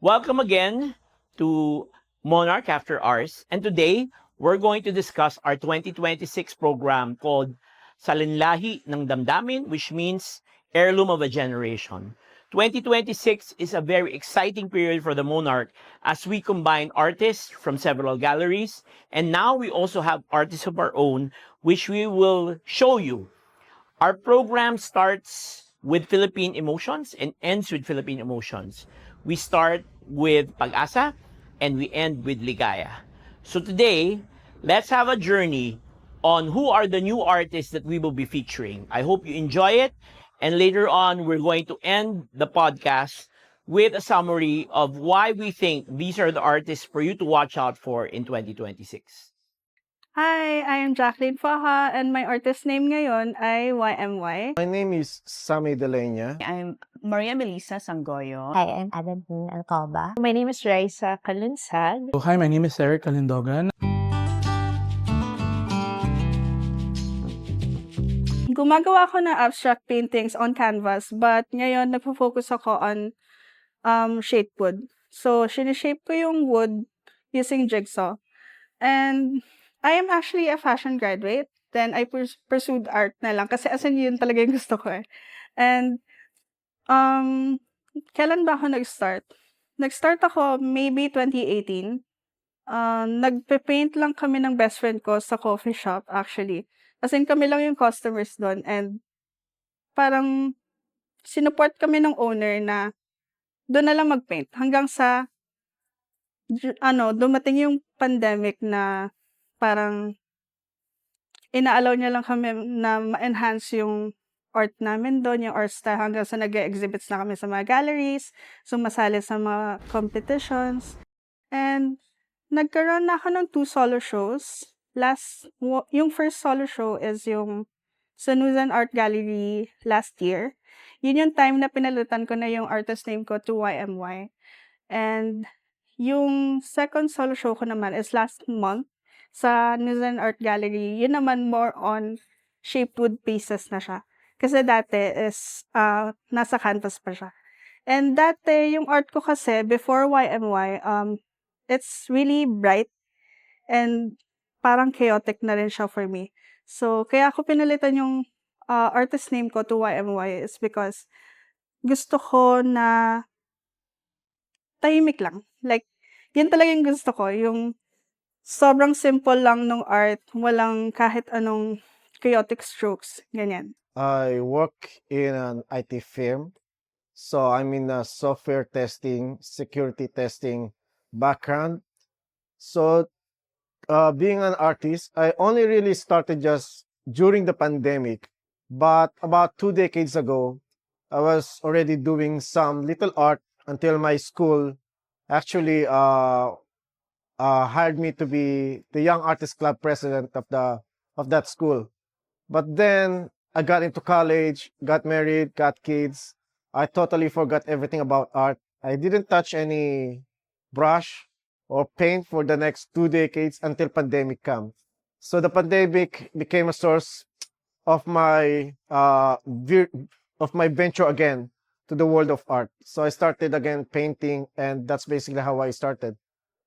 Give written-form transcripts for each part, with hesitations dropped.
Welcome again to Monarch After Hours. And today, we're going to discuss our 2026 program called Salinlahi ng Damdamin, which means Heirloom of a Generation. 2026 is a very exciting period for the Monarch as we combine artists from several galleries. And now we also have artists of our own, which we will show you. Our program starts with Philippine emotions and ends with Philippine emotions. We start with Pag-asa and we end with Ligaya. So today, let's have a journey on who are the new artists that we will be featuring. I hope you enjoy it. And later on, we're going to end the podcast with a summary of why we think these are the artists for you to watch out for in 2026. Hi, I am Jacqueline Faha and my artist name ngayon ay YMY. My name is Sammy Delenya. I'm Maria Melissa Sangoyo. Hi, I'm Adeline Alcalba. My name is Raisa Kalunsag. Hi, my name is Eric Kalindogan. Gumagawa ako ng abstract paintings on canvas but ngayon nagpo-focus ako on shape wood. So, sinishape ko yung wood using jigsaw. And I am actually a fashion graduate. Then I pursued art na lang kasi as in yun talaga yung gusto ko eh. And kailan ba ako nag-start? Nag-start ako maybe 2018. Nagpe-paint lang kami ng best friend ko sa coffee shop actually. As in kami lang yung customers doon and parang sinuport kami ng owner na doon na lang mag-paint hanggang sa dumating yung pandemic na parang ina-allow niya lang kami na ma-enhance yung art namin doon, yung art style hanggang sa nag-exhibits na kami sa mga galleries, sumasali sa mga competitions. And nagkaroon na ako ng 2 solo shows. Yung first solo show is yung sa Nuzan Art Gallery last year. Yun yung time na pinalitan ko na yung artist name ko to YMY. And yung second solo show ko naman is last month sa Nuzan Art Gallery. Yun naman more on shaped wood pieces na siya. Kasi dati is nasa canvas pa siya. And dati yung art ko kasi before YMY, it's really bright and parang chaotic na rin siya for me. So, kaya ako pinalitan yung artist name ko to YMY is because gusto ko na tahimik lang. Like, yun talaga yung gusto ko. Yung sobrang simple lang ng art, walang kahit anong chaotic strokes. Ganyan. I work in an IT firm. So I'm in a software testing, security testing background. So being an artist, I only really started just during the pandemic. But about 2 decades ago, I was already doing some little art until my school actually hired me to be the Young Artist Club president of that school. But then I got into college, got married, got kids. I totally forgot everything about art. I didn't touch any brush or paint for the next 2 decades until pandemic come. So the pandemic became a source of my venture again to the world of art. So I started again painting, and that's basically how I started.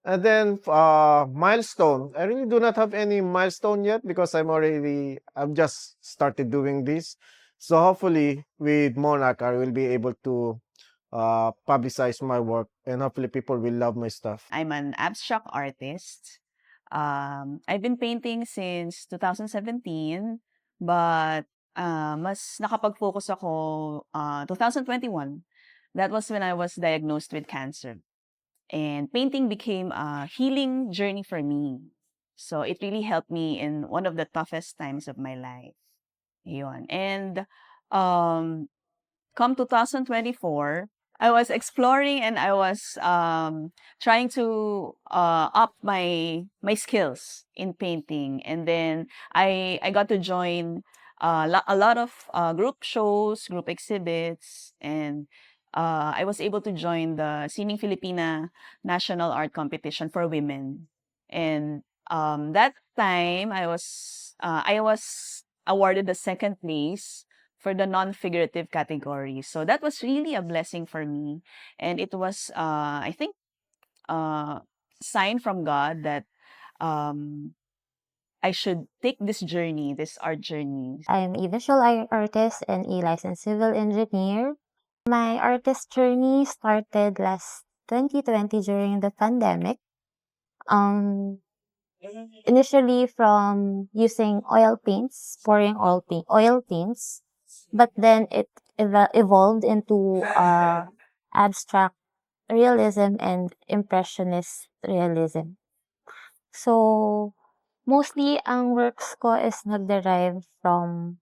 And then milestone. I really do not have any milestone yet because I've just started doing this. So hopefully with Monarch, I will be able to publicize my work, and hopefully people will love my stuff. I'm an abstract artist. I've been painting since 2017, but mas nakapag-focus ako 2021. That was when I was diagnosed with cancer. And painting became a healing journey for me. So it really helped me in one of the toughest times of my life. Yun. And come 2024, I was exploring and I was trying to up my skills in painting. And then I got to join a lot of group shows, group exhibits, and I was able to join the Sining Filipina National Art Competition for Women. And that time I was awarded the second place for the non-figurative category. So that was really a blessing for me. And it was, I think, sign from God that um, I should take this journey, this art journey. I'm a visual artist and a licensed civil engineer. My artist journey started last 2020 during the pandemic. Initially from using oil paints, pouring oil paints, but then it evolved into abstract realism and impressionist realism. So, mostly ang works ko is nag-derive from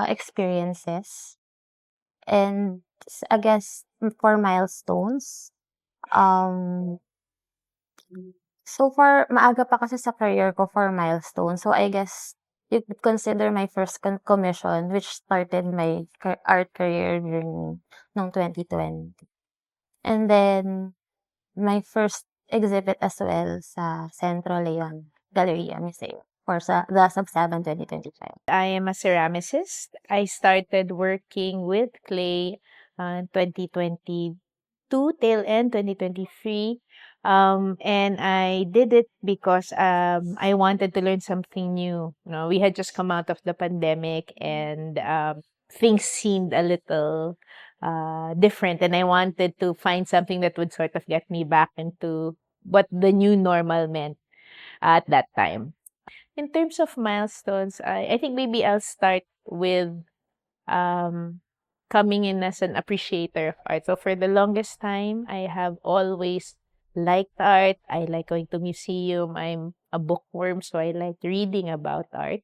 experiences and I guess for milestones. Um, so far, maaga pa kasi sa career ko for milestone. So I guess you could consider my first commission which started my art career during noong 2020. And then my first exhibit as well sa Centro Leon Galleria Museum for the Sub-Saban 2025. I am a ceramicist. I started working with clay 2022, tail end 2023. And I did it because I wanted to learn something new. You know, we had just come out of the pandemic and things seemed a little different, and I wanted to find something that would sort of get me back into what the new normal meant at that time. In terms of milestones, I think maybe I'll start with coming in as an appreciator of art. So for the longest time, I have always liked art. I like going to museum. I'm a bookworm, so I like reading about art.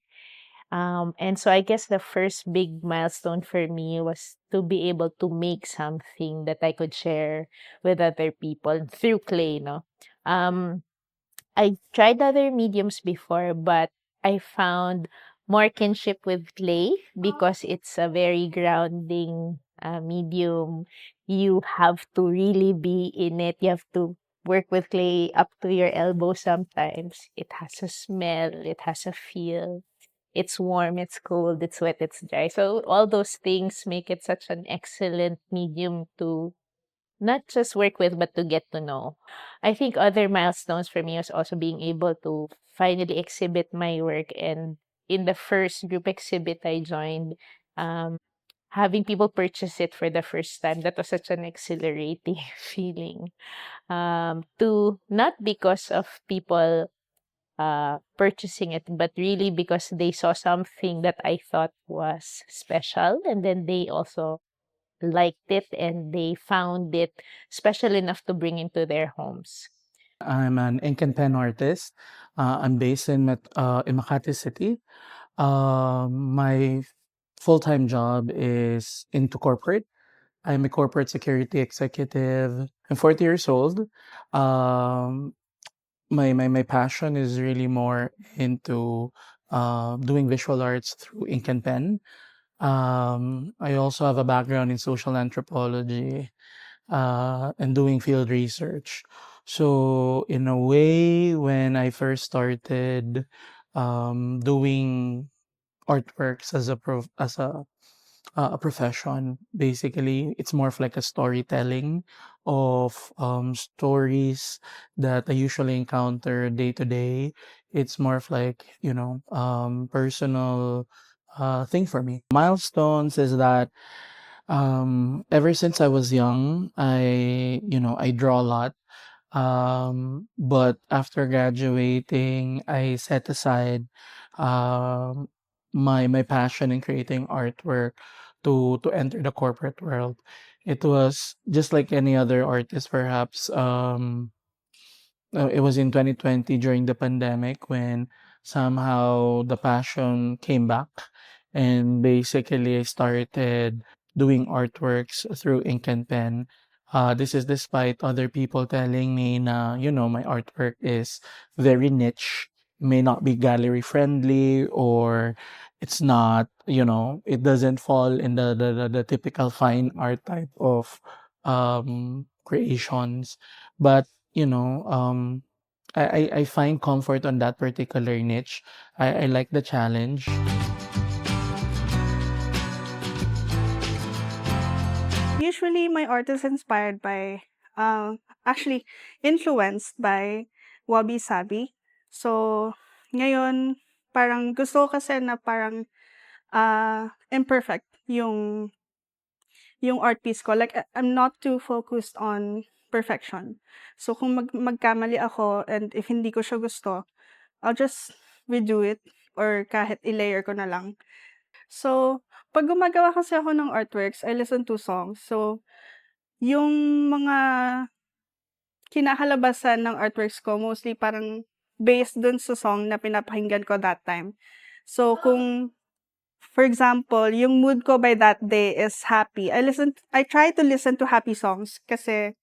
And so I guess the first big milestone for me was to be able to make something that I could share with other people through clay, no? I tried other mediums before, but I found more kinship with clay because it's a very grounding medium. You have to really be in it. You have to work with clay up to your elbow sometimes. It has a smell, it has a feel. It's warm, it's cold, it's wet, it's dry. So all those things make it such an excellent medium to not just work with, but to get to know. I think other milestones for me was also being able to finally exhibit my work. And in the first group exhibit I joined, having people purchase it for the first time, that was such an exhilarating feeling. To not because of people purchasing it, but really because they saw something that I thought was special, and then they also liked it and they found it special enough to bring into their homes. I'm an ink and pen artist. I'm based in Makati City. My full-time job is into corporate. I'm a corporate security executive. I'm 40 years old. My passion is really more into doing visual arts through ink and pen. I also have a background in social anthropology and doing field research. So in a way, when I first started doing artworks as a profession, basically, it's more of like a storytelling of stories that I usually encounter day to day. It's more of like, personal thing for me. Milestones is that ever since I was young, I draw a lot. But after graduating, I set aside um, my passion in creating artwork to enter the corporate world. It was just like any other artist, perhaps. It was in 2020 during the pandemic when somehow the passion came back, and basically I started doing artworks through ink and pen. This is despite other people telling me na, my artwork is very niche, may not be gallery friendly, or it's not, it doesn't fall in the typical fine art type of creations. But I find comfort on that particular niche. I like the challenge. usually my art is inspired by, actually influenced by Wabi Sabi. So, ngayon, parang gusto ko kasi na parang imperfect yung art piece ko. Like, I'm not too focused on perfection. So, kung magkamali ako and if hindi ko siya gusto, I'll just redo it or kahit i-layer ko na lang. So, pag gumagawa kasi ako ng artworks, I listen to songs. So, yung mga kinakalabasan ng artworks ko mostly parang based dun sa song na pinapakinggan ko that time. So, kung for example, yung mood ko by that day is happy, I try to listen to happy songs kasi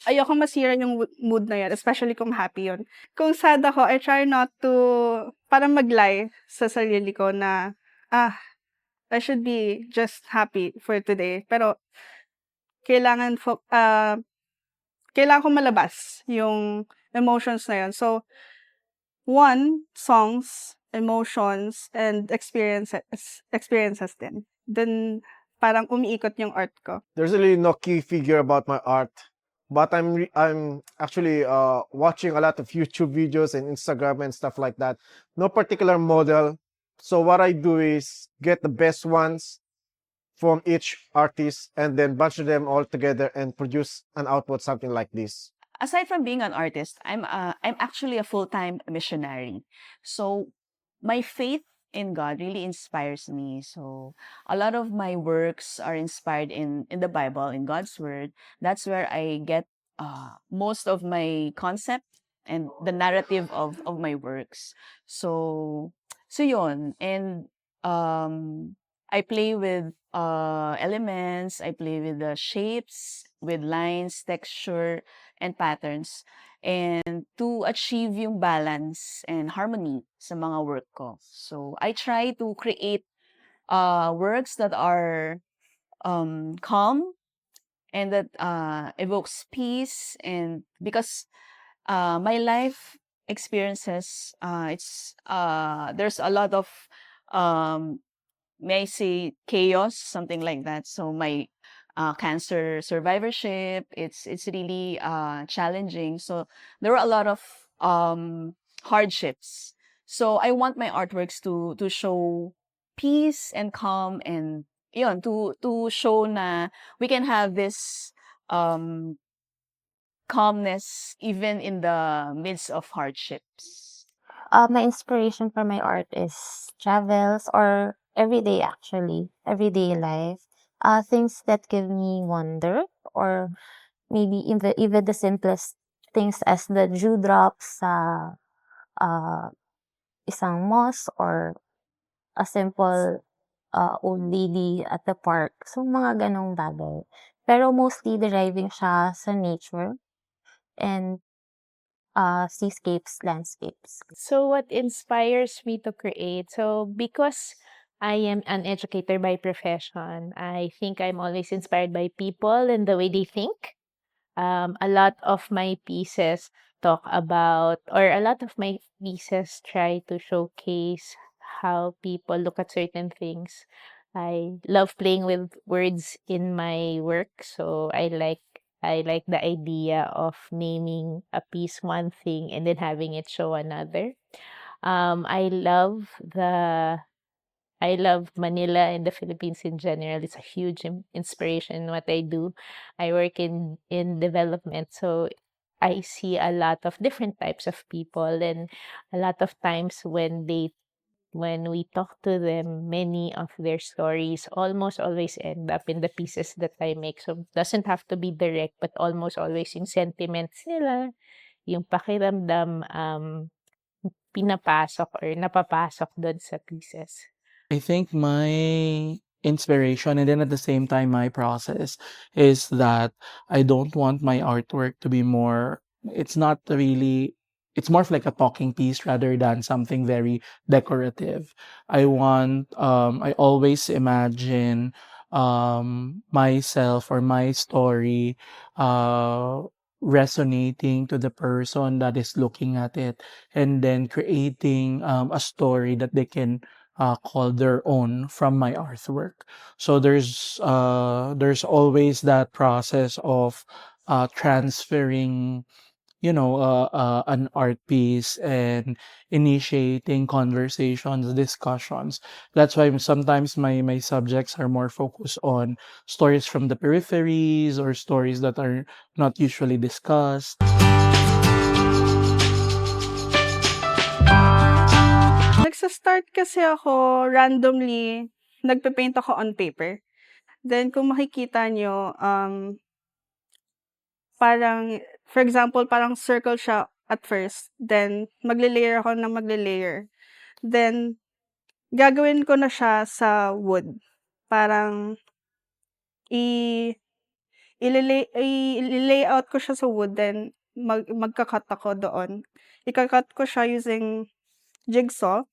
ayokong masira yung mood na yun, especially kung happy yun. Kung sad ako, I try not to parang mag-lie sa sarili ko na, I should be just happy for today. Pero, kailangan kailangan ko malabas yung emotions na yun. So, one, songs, emotions, and experiences din. Then, parang umiikot yung art ko. There's really no key figure about my art, but I'm actually watching a lot of YouTube videos and Instagram and stuff like that. No particular model. So what I do is get the best ones from each artist and then bunch them all together and produce an output, something like this. Aside from being an artist, I'm actually a full-time missionary. So my faith in God really inspires me. So a lot of my works are inspired in the Bible, in God's word. That's where I get most of my concept and the narrative of my works. So yun. And I play with elements, I play with the shapes, with lines, texture, and patterns. And to achieve yung balance and harmony sa mga work ko. So I try to create works that are calm and that evokes peace, and because my life experiences, there's a lot of may I say chaos, something like that. So my cancer survivorship, it's really challenging. So there were a lot of hardships. So I want my artworks to show peace and calm, and yun, to show na we can have this calmness even in the midst of hardships. My inspiration for my art is travels or everyday everyday life. Things that give me wonder, or maybe even the simplest things as the dewdrops sa isang moss, or a simple old lady at the park. So, mga ganong bagay. Pero mostly deriving siya sa nature and seascapes, landscapes. So what inspires me to create? So because I am an educator by profession, I think I'm always inspired by people and the way they think. A lot of my pieces talk about, or a lot of my pieces try to showcase how people look at certain things. I love playing with words in my work, so I like the idea of naming a piece one thing and then having it show another. I love Manila and the Philippines in general. It's a huge inspiration in what I do. I work in development, so I see a lot of different types of people, and a lot of times when we talk to them, many of their stories almost always end up in the pieces that I make. So it doesn't have to be direct, but almost always yung sentiments nila, yung pakiramdam, pinapasok or napapasok doon sa pieces. I think my inspiration, and then at the same time my process, is that I don't want my artwork to be more, it's not really, it's more of like a talking piece rather than something very decorative. I always imagine myself or my story resonating to the person that is looking at it, and then creating a story that they can call their own from my artwork. So there's always that process of transferring, an art piece and initiating conversations, discussions. That's why sometimes my subjects are more focused on stories from the peripheries or stories that are not usually discussed. Nagsa-start kasi ako randomly, nagpe-paint ako on paper. Then kung makikita niyo, parang for example, parang circle siya at first, then magle-layer ako ng magle-layer. Then gagawin ko na siya sa wood. Parang i i-le-layout ko siya sa wood, then magka-cut ako doon. Ika-cut ko siya using jigsaw,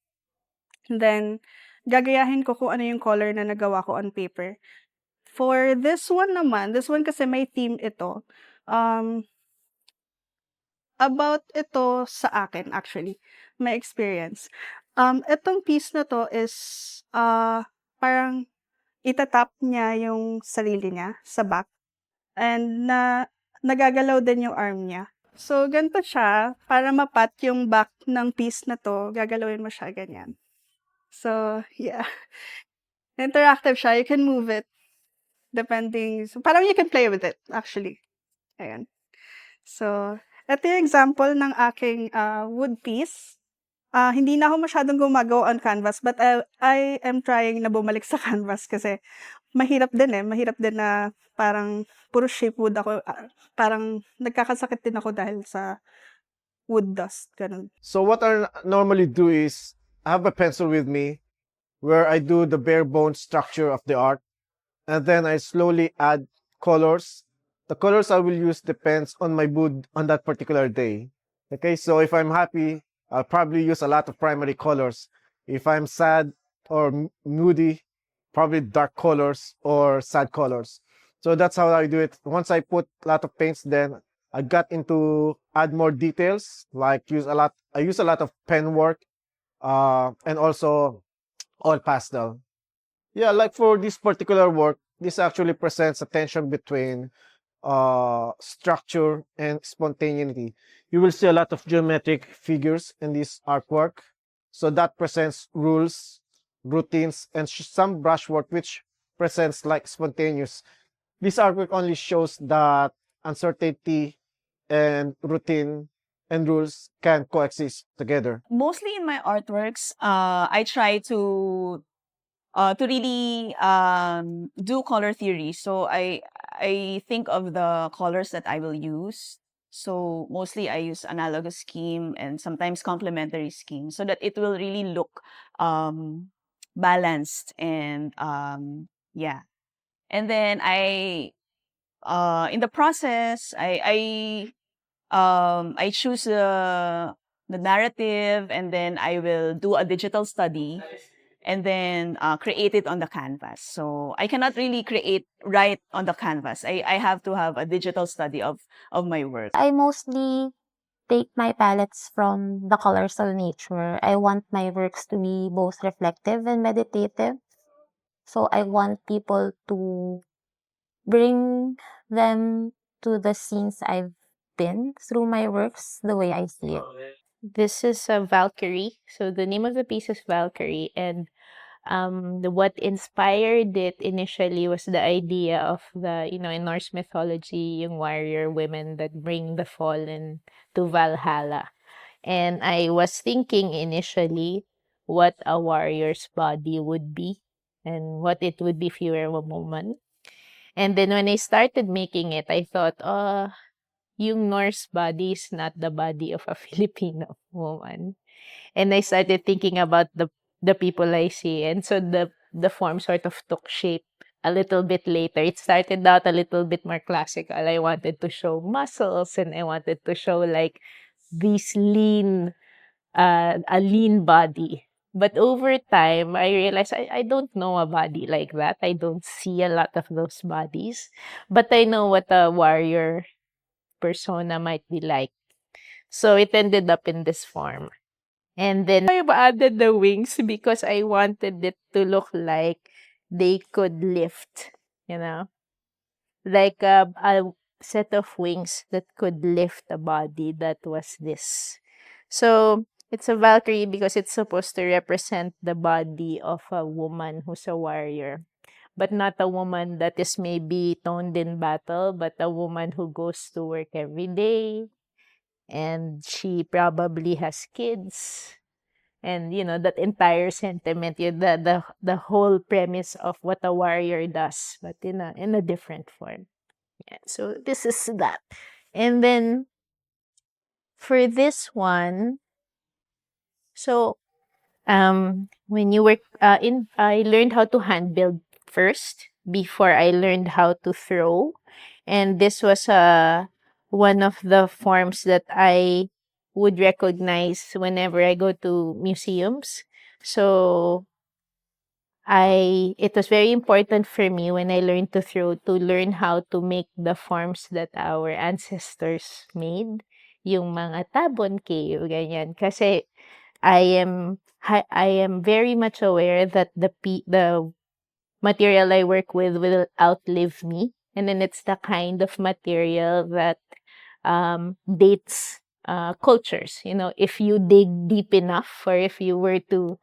then gagayahin ko kung ano yung color na nagawa ko on paper. For this one naman, this one kasi may theme ito, about ito sa akin actually, my experience. Itong piece na 'to is, parang itatap niya yung sarili niya sa back and nagagalaw din yung arm niya. So, ganito siya, para ma-pat yung back ng piece na 'to, gagalawin mo siya ganyan. So, yeah. Interactive siya, you can move it depending so parang you can play with it actually, ayan. So, ito yung example ng aking, wood piece. Hindi na ako masyadong gumagawa on canvas but I am trying na bumalik sa canvas kasi mahirap din na parang puro shape wood ako, parang nagkakasakit din ako dahil sa wood dust, gano'n. So what I normally do is I have a pencil with me where I do the bare bones structure of the art, and then I slowly add colors. The colors I will use depends on my mood on that particular day. Okay, so if I'm happy, I'll probably use a lot of primary colors. If I'm sad or moody, probably dark colors or sad colors. So that's how I do it. Once I put a lot of paints, then I got into add more details, like I use a lot of pen work, and also all pastel. Yeah, like for this particular work, this actually presents a tension between structure and spontaneity. You will see a lot of geometric figures in this artwork. So that presents rules, routines, and some brushwork which presents like spontaneous. This artwork only shows that uncertainty and routine and rules can coexist together. Mostly in my artworks, I try to really do color theory. So I think of the colors that I will use. So mostly I use analogous scheme and sometimes complementary scheme so that it will really look balanced and yeah. And then in the process I choose the narrative, and then I will do a digital study and then create it on the canvas. So I cannot really create right on the canvas. I have to have a digital study of my work. I mostly take my palettes from the colors of nature. I want my works to be both reflective and meditative. So I want people to bring them to the scenes I've been through my works the way I see it. This is a Valkyrie. So the name of the piece is Valkyrie, and what inspired it initially was the idea of in Norse mythology, yung warrior women that bring the fallen to Valhalla. And I was thinking initially what a warrior's body would be and what it would be if you were a woman. And then when I started making it, I thought, yung Norse body is not the body of a Filipino woman. And I started thinking about the people I see. And so the form sort of took shape a little bit later. It started out a little bit more classical. I wanted to show muscles and I wanted to show like this a lean body. But over time, I realized I don't know a body like that. I don't see a lot of those bodies. But I know what a warrior persona might be like. So it ended up in this form. And then I added the wings because I wanted it to look like they could lift, you know, like a set of wings that could lift a body. That was this. So it's a Valkyrie because it's supposed to represent the body of a woman who's a warrior, but not a woman that is maybe toned in battle, but a woman who goes to work every day and she probably has kids. And you know that entire sentiment, the whole premise of what a warrior does, but in a different form. Yeah, so this is that. And then for this one, so when you work I learned how to hand build first before I learned how to throw. And this was one of the forms that I would recognize whenever I go to museums. So it was very important for me when I learned to throw to learn how to make the forms that our ancestors made, yung mga tabon cave, ganyan. Kasi I am very much aware that the material I work with will outlive me, and then it's the kind of material that dates cultures. You know, if you dig deep enough, or if you were to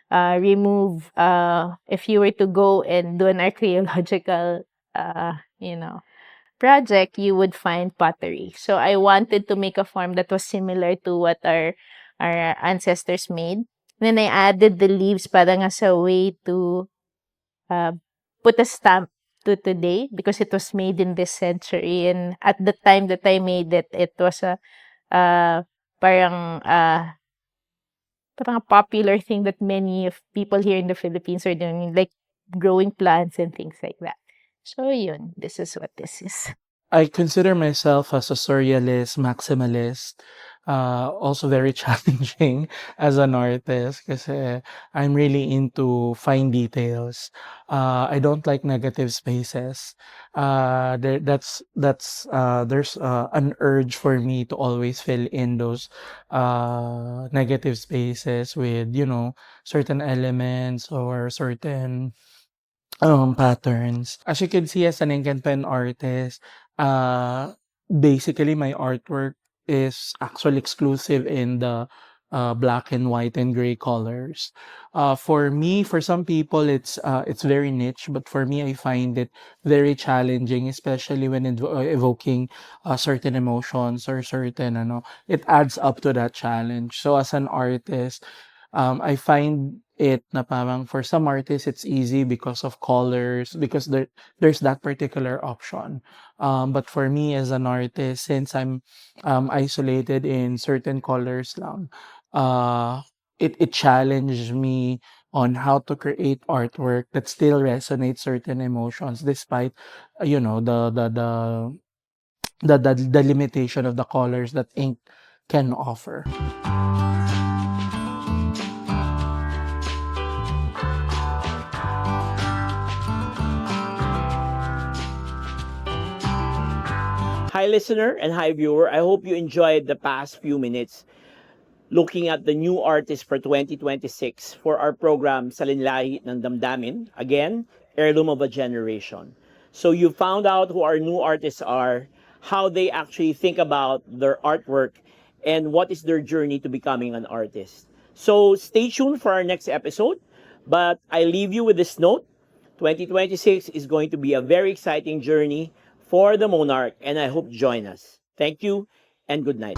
if you were to go and do an archaeological, you know, project, you would find pottery. So I wanted to make a form that was similar to what our ancestors made. Then I added the leaves parang as a way to uh, put a stamp to today because it was made in this century. And at the time that I made it, it was a parang parang a popular thing that many of people here in the Philippines are doing, like growing plants and things like that. So yun, this is what this is. I consider myself as a surrealist, maximalist, also very challenging as an artist kasi I'm really into fine details. I don't like negative spaces. There's an urge for me to always fill in those negative spaces with, you know, certain elements or certain patterns. As you can see, as an ink and pen artist, basically my artwork is actually exclusive in the black and white and gray colors. For me, for some people, it's very niche, but for me, I find it very challenging, especially when evoking certain emotions or certain, it adds up to that challenge. So as an artist, I find it na parang for some artists it's easy because of colors, because there's that particular option. But for me as an artist, since I'm isolated in certain colors lang, it challenged me on how to create artwork that still resonates certain emotions despite you know the limitation of the colors that ink can offer. Hi, listener, and hi, viewer. I hope you enjoyed the past few minutes looking at the new artists for 2026 for our program Salinlahi ng Damdamin. Again, Heirloom of a Generation. So you found out who our new artists are, how they actually think about their artwork, and what is their journey to becoming an artist. So stay tuned for our next episode. But I leave you with this note. 2026 is going to be a very exciting journey for the Monarch, and I hope you join us. Thank you and good night.